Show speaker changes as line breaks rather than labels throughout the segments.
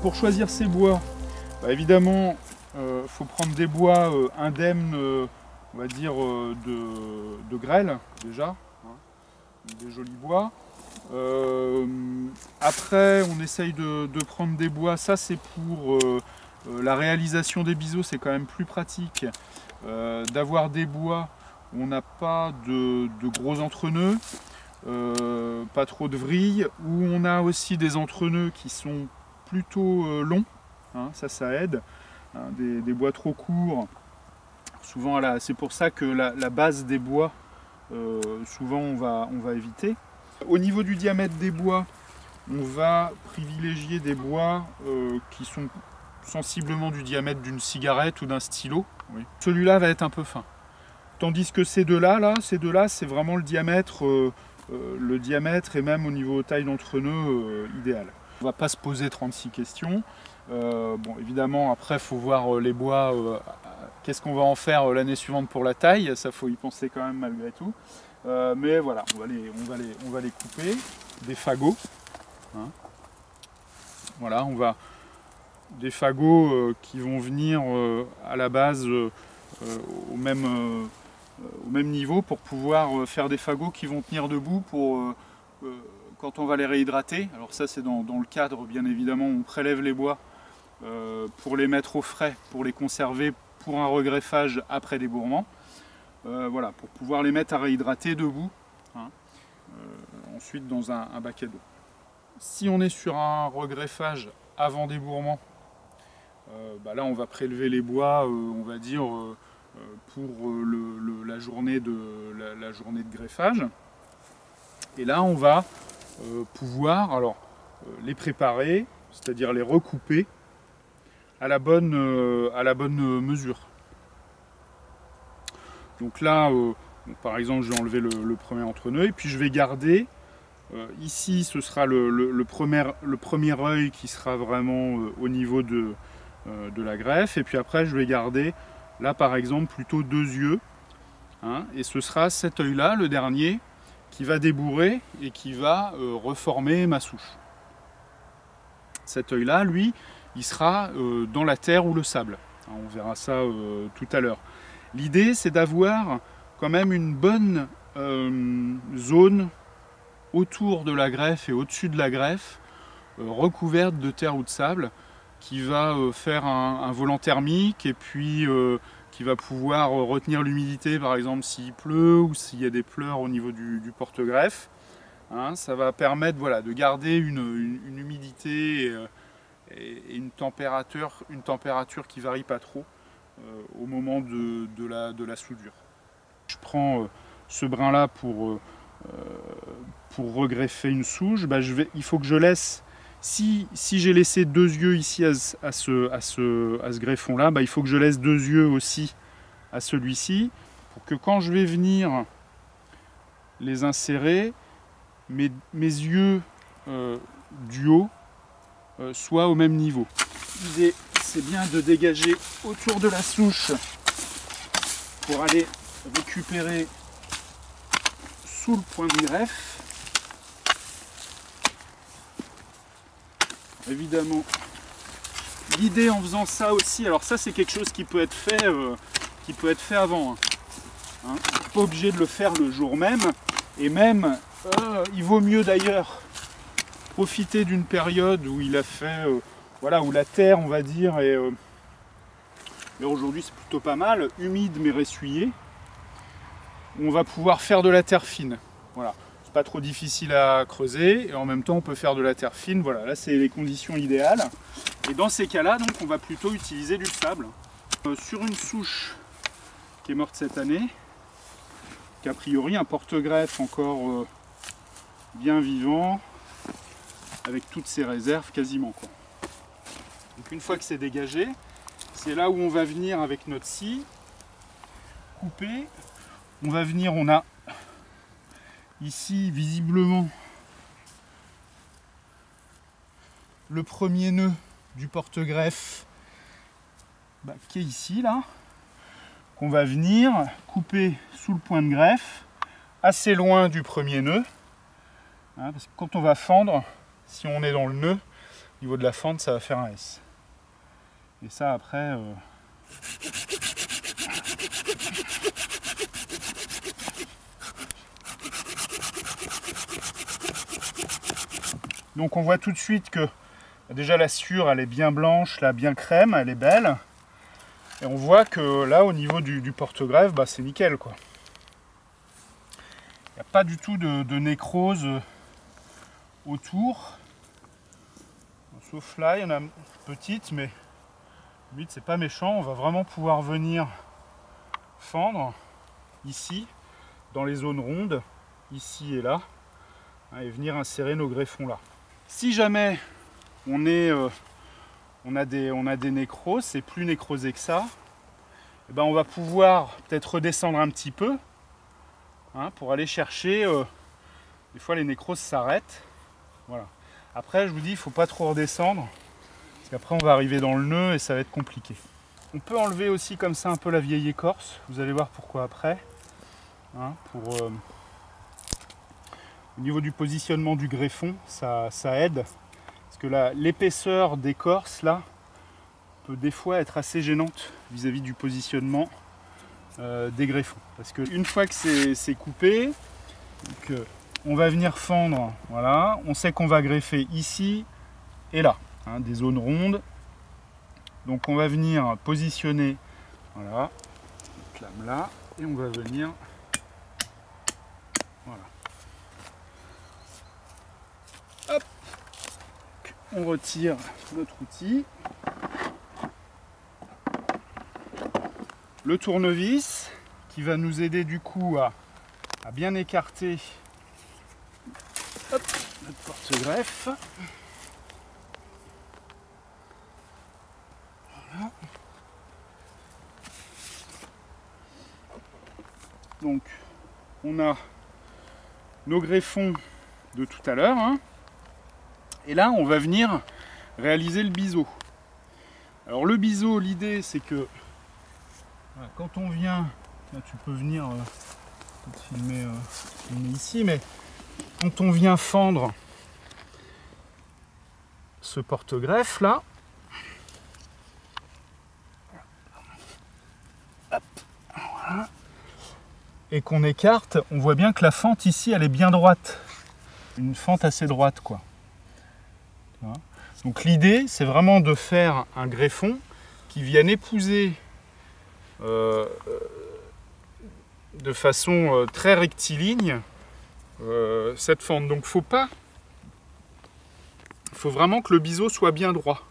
pour choisir ces bois, évidemment, faut prendre des bois indemnes, on va dire, de grêle, déjà, hein, des jolis bois. Après, on essaye de prendre des bois, ça c'est pour la réalisation des biseaux, c'est quand même plus pratique d'avoir des bois où on n'a pas de gros entre-nœuds, pas trop de vrilles, où on a aussi des entre-nœuds qui sont plutôt longs, hein, ça aide, hein, des bois trop courts, souvent c'est pour ça que la base des bois, souvent on va éviter. Au niveau du diamètre des bois, on va privilégier des bois qui sont sensiblement du diamètre d'une cigarette ou d'un stylo. Oui. Celui-là va être un peu fin. Tandis que ces deux-là, c'est vraiment le diamètre et même au niveau taille d'entre-nœud idéal. On ne va pas se poser 36 questions. Bon, évidemment, après, il faut voir les bois, qu'est-ce qu'on va en faire l'année suivante pour la taille, ça faut y penser quand même malgré tout. Mais voilà, on va les couper, des fagots. Hein. Voilà, des fagots qui vont venir à la base au même niveau pour pouvoir faire des fagots qui vont tenir debout pour quand on va les réhydrater. Alors ça c'est dans le cadre, bien évidemment, on prélève les bois pour les mettre au frais, pour les conserver pour un regreffage après débourrement. Voilà, pour pouvoir les mettre à réhydrater debout, hein, ensuite dans un bac à dos. Si on est sur un regreffage avant débourrement, là on va prélever les bois, on va dire, pour la journée de greffage. Et là on va pouvoir les préparer, c'est-à-dire les recouper à la bonne mesure. Donc là, par exemple, je vais enlever le premier entre-nœud et puis je vais garder, ici ce sera le premier œil qui sera vraiment au niveau de la greffe, et puis après je vais garder, là par exemple, plutôt 2 yeux, hein, et ce sera cet œil-là, le dernier, qui va débourrer et qui va reformer ma souche. Cet œil-là, lui, il sera dans la terre ou le sable. Hein, on verra ça tout à l'heure. L'idée, c'est d'avoir quand même une bonne zone autour de la greffe et au-dessus de la greffe, recouverte de terre ou de sable, qui va faire un volant thermique et puis qui va pouvoir retenir l'humidité, par exemple s'il pleut ou s'il y a des pleurs au niveau du porte-greffe. Hein, ça va permettre, voilà, de garder une humidité et une température qui ne varie pas trop au moment de la soudure. Je prends ce brin-là pour regreffer une souche. Il faut que je laisse, si j'ai laissé 2 yeux ici à ce greffon-là, il faut que je laisse 2 yeux aussi à celui-ci, pour que quand je vais venir les insérer, mes yeux du haut soient au même niveau. L'idée, c'est bien de dégager autour de la souche pour aller récupérer sous le point de greffe. Évidemment, l'idée en faisant ça aussi, alors ça c'est quelque chose qui peut être fait avant. Hein. Pas obligé de le faire le jour même, et même il vaut mieux d'ailleurs profiter d'une période où il a fait, voilà, où la terre, on va dire, est aujourd'hui c'est plutôt pas mal, humide mais ressuyée. On va pouvoir faire de la terre fine. Voilà, c'est pas trop difficile à creuser et en même temps on peut faire de la terre fine. Voilà, là c'est les conditions idéales. Et dans ces cas-là, donc on va plutôt utiliser du sable. Sur une souche qui est morte cette année, qu'a priori un porte-greffe encore bien vivant, avec toutes ses réserves quasiment, quoi. Donc une fois que c'est dégagé, c'est là où on va venir avec notre scie, couper. On va venir, on a ici visiblement le premier nœud du porte-greffe qui est ici, là, qu'on va venir couper sous le point de greffe, assez loin du premier nœud, hein, parce que quand on va fendre, si on est dans le nœud, Au niveau de la fente, ça va faire un S. Et ça, après... Donc on voit tout de suite que déjà la sciure elle est bien blanche, là bien crème, elle est belle. Et on voit que là au niveau du porte-greffe, bah, c'est nickel quoi. Il n'y a pas du tout de nécrose autour. Sauf là, il y en a une petite, mais limite c'est pas méchant. On va vraiment pouvoir venir fendre ici, dans les zones rondes, ici et là, et venir insérer nos greffons là. Si jamais on a des nécroses, c'est plus nécrosé que ça, et ben on va pouvoir peut-être redescendre un petit peu pour aller chercher. Des fois les nécroses s'arrêtent. Voilà. Après je vous dis, il ne faut pas trop redescendre, parce qu'après on va arriver dans le nœud et ça va être compliqué. On peut enlever aussi comme ça un peu la vieille écorce, vous allez voir pourquoi après. Au niveau du positionnement du greffon, ça aide. Parce que l'épaisseur d'écorce là peut des fois être assez gênante vis-à-vis du positionnement des greffons. Parce qu'une fois que c'est coupé, on va venir fendre, voilà, on sait qu'on va greffer ici et là, des zones rondes. Donc on va venir positionner, voilà, cette lame là, et on va venir, voilà. Hop, on retire notre outil. Le tournevis qui va nous aider du coup à bien écarter notre porte-greffe. Voilà. Donc on a nos greffons de tout à l'heure. Et là, on va venir réaliser le biseau. Alors le biseau, l'idée c'est que quand on vient, là tu peux venir filmer ici, mais quand on vient fendre ce porte-greffe là, hop, voilà, et qu'on écarte, on voit bien que la fente ici elle est bien droite. Une fente assez droite quoi. Donc l'idée c'est vraiment de faire un greffon qui vienne épouser de façon très rectiligne cette fente. Donc faut vraiment que le biseau soit bien droit.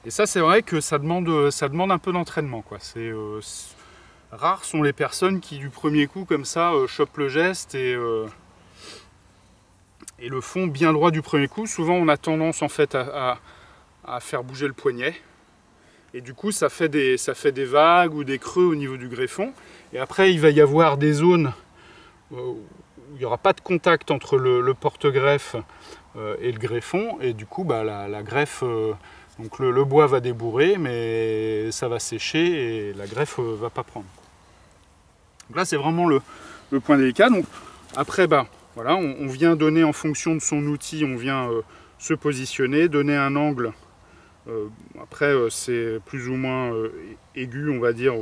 Et ça c'est vrai que ça demande un peu d'entraînement quoi. Rares sont les personnes qui du premier coup comme ça chopent le geste et le font bien droit du premier coup. Souvent on a tendance en fait à faire bouger le poignet. Et du coup ça fait des vagues ou des creux au niveau du greffon. Et après il va y avoir des zones où il n'y aura pas de contact entre le porte-greffe et le greffon. Et du coup la greffe, donc le bois va débourrer, mais ça va sécher et la greffe ne va pas prendre. Donc là c'est vraiment le point délicat. Donc après voilà, on vient donner en fonction de son outil, on vient se positionner, donner un angle. Après c'est plus ou moins aigu on va dire.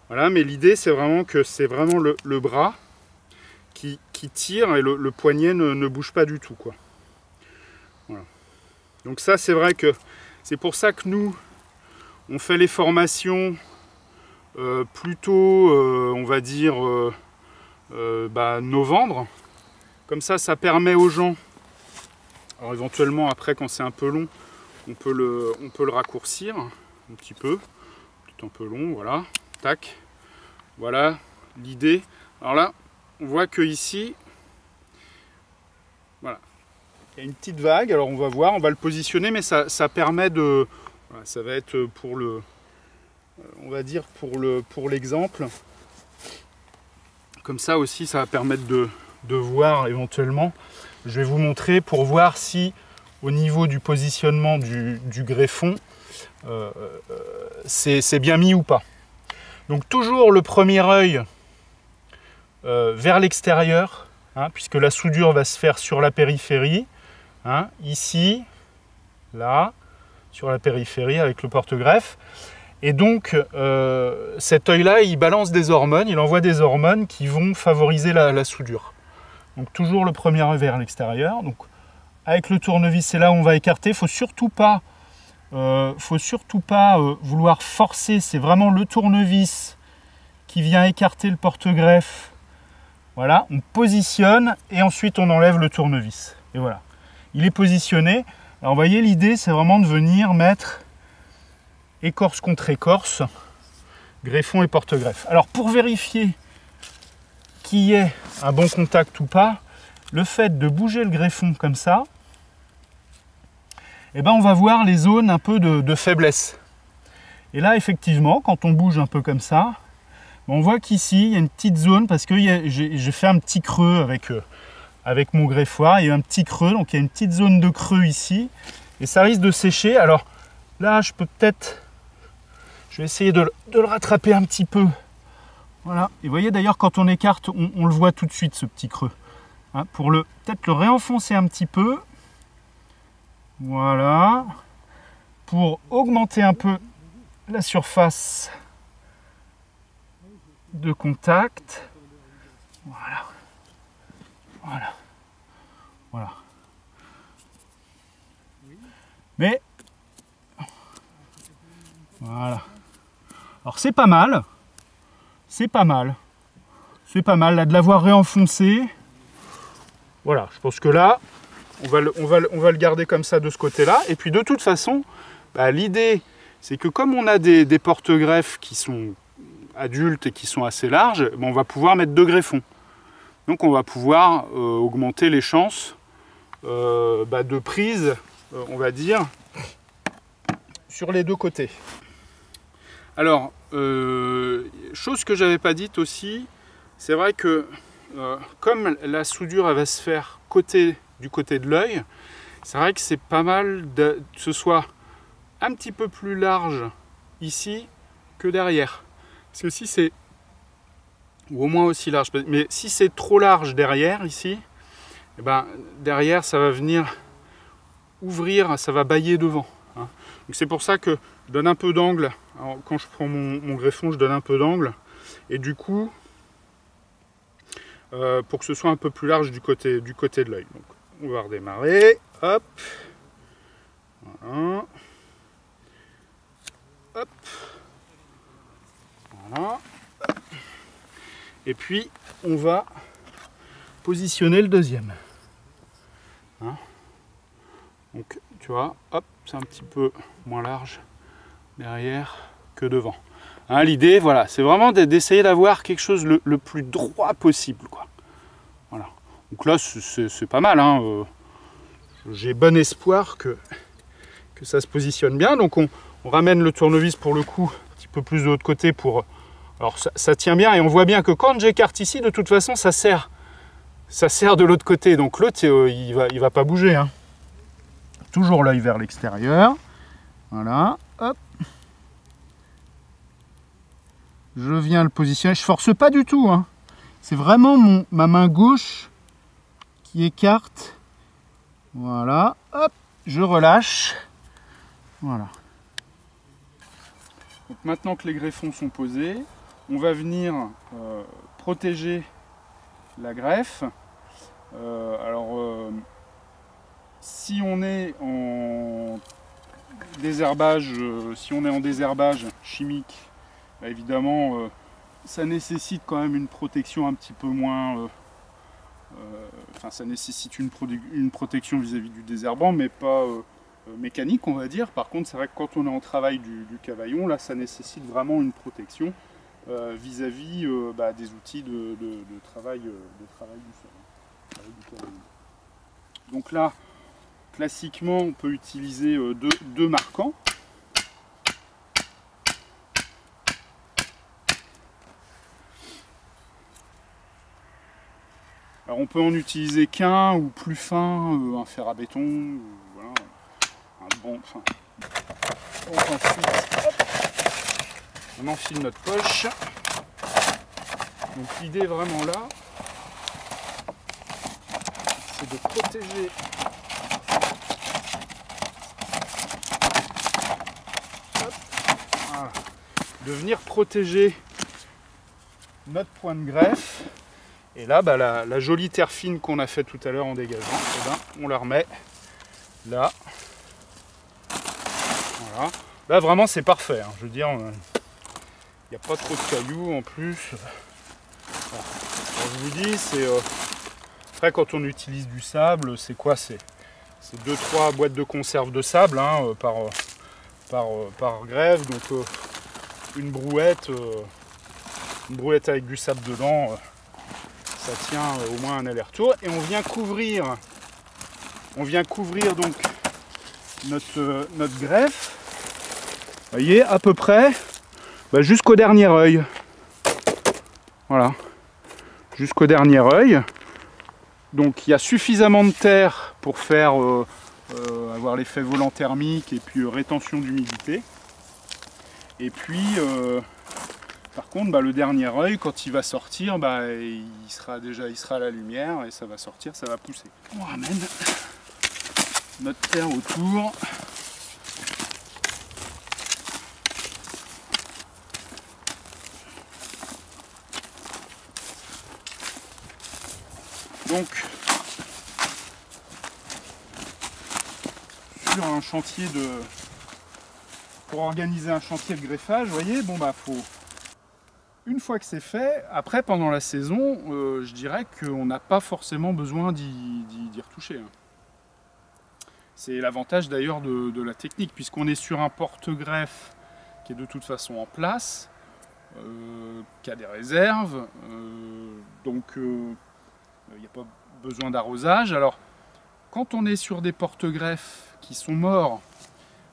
Voilà, mais l'idée c'est vraiment que c'est vraiment le bras qui tire et le poignet ne bouge pas du tout quoi. Voilà. Donc ça c'est vrai que c'est pour ça que nous on fait les formations plutôt on va dire novembre. Comme ça permet aux gens, alors éventuellement après quand c'est un peu long, on peut le raccourcir un petit peu, peut-être un peu long, voilà, tac, voilà l'idée. Alors là, on voit que ici, voilà, il y a une petite vague, alors on va voir, on va le positionner, mais ça permet de, voilà, ça va être pour le, on va dire pour l'exemple, comme ça aussi ça va permettre de voir éventuellement. Je vais vous montrer pour voir si au niveau du positionnement du greffon c'est bien mis ou pas. Donc toujours le premier œil vers l'extérieur, puisque la soudure va se faire sur la périphérie, ici, là, sur la périphérie avec le porte-greffe. Et donc, cet œil-là, il balance des hormones, il envoie des hormones qui vont favoriser la soudure. Donc toujours le premier œil vers l'extérieur. Donc avec le tournevis, c'est là où on va écarter. Il ne faut surtout pas, vouloir forcer. C'est vraiment le tournevis qui vient écarter le porte-greffe. Voilà, on positionne et ensuite on enlève le tournevis. Et voilà, il est positionné. Alors vous voyez, l'idée, c'est vraiment de venir mettre écorce contre écorce, greffon et porte-greffe. Alors pour vérifier qu'il y ait un bon contact ou pas, le fait de bouger le greffon comme ça, eh ben on va voir les zones un peu de faiblesse. Et là, effectivement, quand on bouge un peu comme ça, on voit qu'ici, il y a une petite zone, parce que j'ai fait un petit creux avec mon greffoir, il y a un petit creux, donc il y a une petite zone de creux ici, et ça risque de sécher. Alors là, je vais essayer de le rattraper un petit peu. Voilà, et vous voyez d'ailleurs, quand on écarte, on le voit tout de suite, ce petit creux. Hein, pour peut-être le réenfoncer un petit peu. Voilà. Pour augmenter un peu la surface de contact. Voilà. Voilà. Voilà. Mais, voilà. Alors c'est pas mal. C'est pas mal. C'est pas mal là de l'avoir réenfoncé. Voilà, je pense que là, on va le garder comme ça de ce côté-là. Et puis de toute façon, bah, l'idée, c'est que comme on a des porte-greffes qui sont adultes et qui sont assez larges, bah, on va pouvoir mettre 2 greffons. Donc on va pouvoir augmenter les chances de prise, on va dire, sur les 2 côtés. Alors, chose que j'avais pas dite aussi, c'est vrai que comme la soudure elle va se faire du côté de l'œil, c'est vrai que c'est pas mal que ce soit un petit peu plus large ici que derrière. Parce que si c'est, ou au moins aussi large, mais si c'est trop large derrière ici, et ben, derrière ça va venir ouvrir, ça va bâiller devant. Hein. Donc c'est pour ça que je donne un peu d'angle. Quand je prends mon greffon, je donne un peu d'angle. Et du coup, pour que ce soit un peu plus large du côté de l'œil. Donc on va redémarrer. Hop. Voilà. Hop. Voilà. Et puis on va positionner le deuxième. Hein. Donc tu vois, hop, c'est un petit peu moins large derrière que devant. Hein, l'idée, voilà, c'est vraiment d'essayer d'avoir quelque chose le plus droit possible, quoi. Voilà. Donc là, c'est pas mal. Hein. J'ai bon espoir que ça se positionne bien. Donc on ramène le tournevis pour le coup un petit peu plus de l'autre côté pour. Alors ça tient bien et on voit bien que quand j'écarte ici, de toute façon, ça serre de l'autre côté. Donc l'autre, il va pas bouger. Hein. Toujours l'œil vers l'extérieur. Voilà. Hop. Je viens le positionner. Je force pas du tout. Hein. C'est vraiment ma main gauche qui écarte. Voilà. Hop. Je relâche. Voilà. Donc maintenant que les greffons sont posés, on va venir protéger la greffe. Si on est en désherbage, chimique, bah évidemment, ça nécessite quand même une protection un petit peu moins. Ça nécessite une protection vis-à-vis du désherbant, mais pas mécanique, on va dire. Par contre, c'est vrai que quand on est en travail du cavaillon, là, ça nécessite vraiment une protection vis-à-vis des outils de travail du cavaillon. Donc là, classiquement, on peut utiliser deux marquants. Alors on peut en utiliser qu'un ou plus fin, un fer à béton, voilà, un bon. Enfin, on enfile notre poche. Donc l'idée vraiment là, c'est de protéger de venir protéger notre point de greffe. Et là, bah, la jolie terre fine qu'on a fait tout à l'heure en dégageant, eh ben, on la remet là. Voilà. Là, vraiment, c'est parfait. Hein. Je veux dire, il n'y a pas trop de cailloux en plus. Voilà. Alors, je vous dis, c'est... Après, quand on utilise du sable, c'est quoi? C'est 2-3 boîtes de conserve de sable hein, par grève. Donc, une brouette avec du sable dedans, ça tient au moins un aller-retour. Et on vient couvrir donc notre greffe. Vous voyez, à peu près jusqu'au dernier œil. Voilà. Jusqu'au dernier œil. Donc il y a suffisamment de terre pour faire avoir l'effet volant thermique et puis rétention d'humidité. Et puis par contre le dernier œil, quand il va sortir, il sera à la lumière et ça va sortir, ça va pousser. On ramène notre terre autour. Donc, sur un chantier pour organiser un chantier de greffage, vous voyez, une fois que c'est fait, après pendant la saison, je dirais qu'on n'a pas forcément besoin d'y retoucher. Hein. C'est l'avantage d'ailleurs de la technique, puisqu'on est sur un porte-greffe qui est de toute façon en place, qui a des réserves, donc il n'y a pas besoin d'arrosage. Alors, quand on est sur des porte-greffes qui sont morts,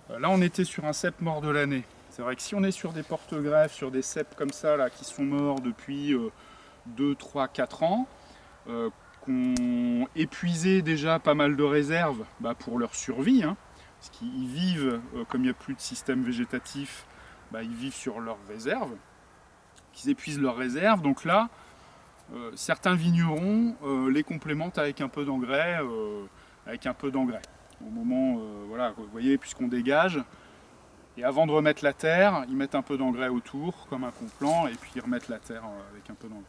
là on était sur un cep mort de l'année. C'est vrai que si on est sur des porte-greffes, sur des ceps comme ça, là, qui sont morts depuis 2, 3, 4 ans, qu'on épuisé déjà pas mal de réserves pour leur survie, hein, parce qu'ils vivent, comme il n'y a plus de système végétatif, ils vivent sur leurs réserves, qu'ils épuisent leurs réserves, donc là, certains vignerons les complémentent avec un peu d'engrais, Au moment, voilà, vous voyez, puisqu'on dégage, et avant de remettre la terre, ils mettent un peu d'engrais autour, comme un complant, et puis ils remettent la terre avec un peu d'engrais.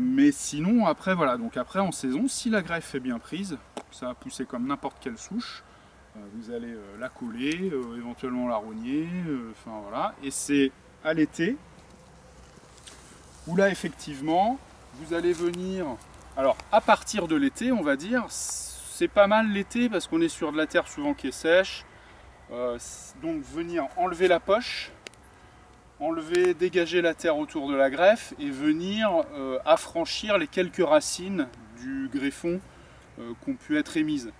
Mais sinon, après, voilà, donc après en saison, si la greffe est bien prise, ça va pousser comme n'importe quelle souche. Vous allez la coller, éventuellement la rogner, enfin voilà. Et c'est à l'été où là, effectivement, vous allez venir. Alors, à partir de l'été, on va dire, c'est pas mal l'été parce qu'on est sur de la terre souvent qui est sèche. Donc, venir enlever la poche. Dégager la terre autour de la greffe et venir affranchir les quelques racines du greffon qui ont pu être émises.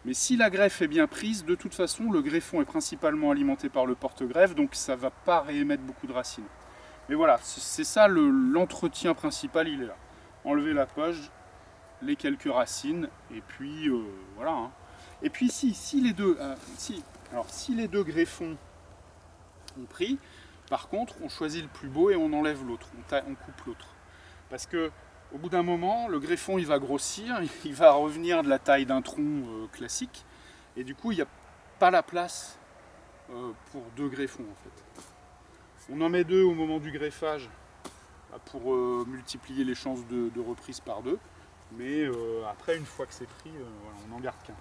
Mais si la greffe est bien prise, de toute façon, le greffon est principalement alimenté par le porte-greffe, donc ça ne va pas réémettre beaucoup de racines. Mais voilà, c'est ça l'entretien principal, il est là. Enlever la poche, les quelques racines, et puis voilà. Hein. Et puis si les deux greffons ont pris, par contre, on choisit le plus beau et on enlève l'autre, on coupe l'autre. Parce que au bout d'un moment, le greffon il va grossir, il va revenir de la taille d'un tronc classique, et du coup il n'y a pas la place pour deux greffons en fait. On en met deux au moment du greffage pour multiplier les chances de reprise par deux, mais après une fois que c'est pris, voilà, on n'en garde qu'un.